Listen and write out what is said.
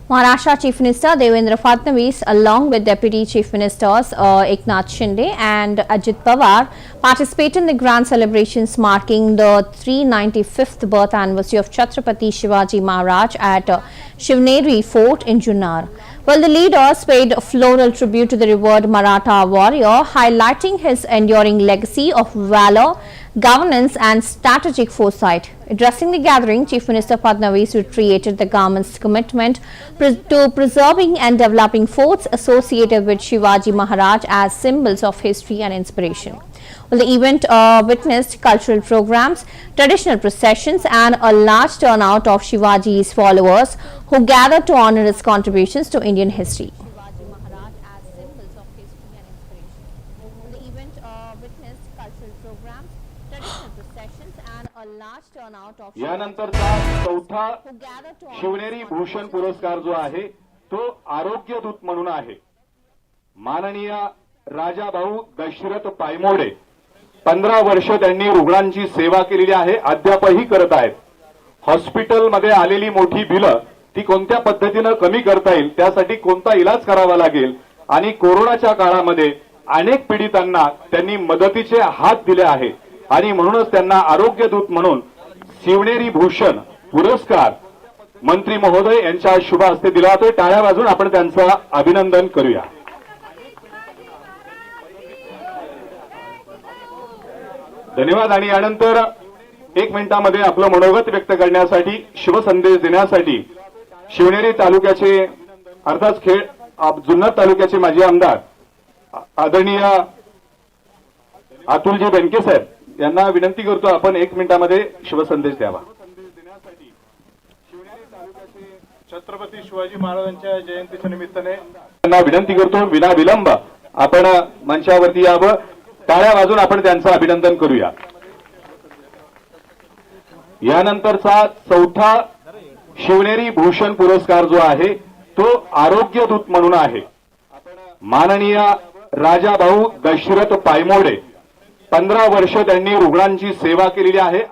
Maharashtra Chief Minister Devendra Fadnavis, along with Deputy Chief Ministers Eknath Shinde and Ajit Pawar, participated in the grand celebrations marking the 395th birth anniversary of Chhatrapati Shivaji Maharaj at Shivneri Fort in Junnar. Well, the leaders paid floral tribute to the revered Maratha warrior, highlighting his enduring legacy of valor, governance and strategic foresight. Addressing the gathering, Chief Minister Fadnavis reiterated the government's commitment to preserving and developing forts associated with Shivaji Maharaj as symbols of history and inspiration. Well, the event witnessed cultural programs, traditional processions and a large turnout of Shivaji's followers who gathered to honor his contributions to Indian history. Shivaji Maharaj as symbols of history and inspiration. The event witnessed cultural programs, traditional processions and a large turnout of यानंतरचा चौथा शिवनेरी भूषण पुरस्कार जो आहे तो आरोग्य दूत म्हणून आहे. माननीय राजाभाऊ दशरथ पायमोडे 15 वर्ष त्यांनी रुग्णांची सेवा केलेली आहे, अद्यापही करत आहेत. हॉस्पिटलमध्ये आलेली मोठी बिलं ती कोणत्या पद्धतीने कमी करता येईल त्यासाठी कोणता इलाज करावा लागेल आणि कोरोनाच्या काळामध्ये अनेक पीडितांना त्यांनी मदतीचे हात दिले आहे आणि म्हणूनच त्यांना आरोग्य दूत म्हणून शिवनेरी भूषण पुरस्कार मंत्री महोदय यांच्या शुभ हस्ते दिला जातोय. टाळ्या वाजवून आपण त्यांचं अभिनंदन करूया. धन्यवाद. आणि यानंतर 1 मिनिटामध्ये आपलं मनोगत व्यक्त करण्यासाठी शुभसंदेश देण्यासाठी शिवनेरी तालुक्याचे अर्थात जुन्नर तालुक्याचे माजी आमदार आदरणीय अतुलजी बेनके साहेब यांना विनंती करतो आपण 1 मिनिटामध्ये शुभसंदेश द्यावा. शिवनेरी तालुक्याचे छत्रपती शिवाजी महाराजांच्या जयंतीच्या निमित्ताने त्यांना विनंती करतो विना विलंब आपण मंचावरती यावं. टाळ्या वाजून आपण त्यांचं अभिनंदन करूया. यानंतरचा चौथा शिवनेरी भूषण पुरस्कार जो आहे तो आरोग्य दूत म्हणून आहे. माननीय राजाभाऊ दशरथ पायमोडे 15 वर्ष त्यांनी रुग्णांची सेवा केलेली आहे.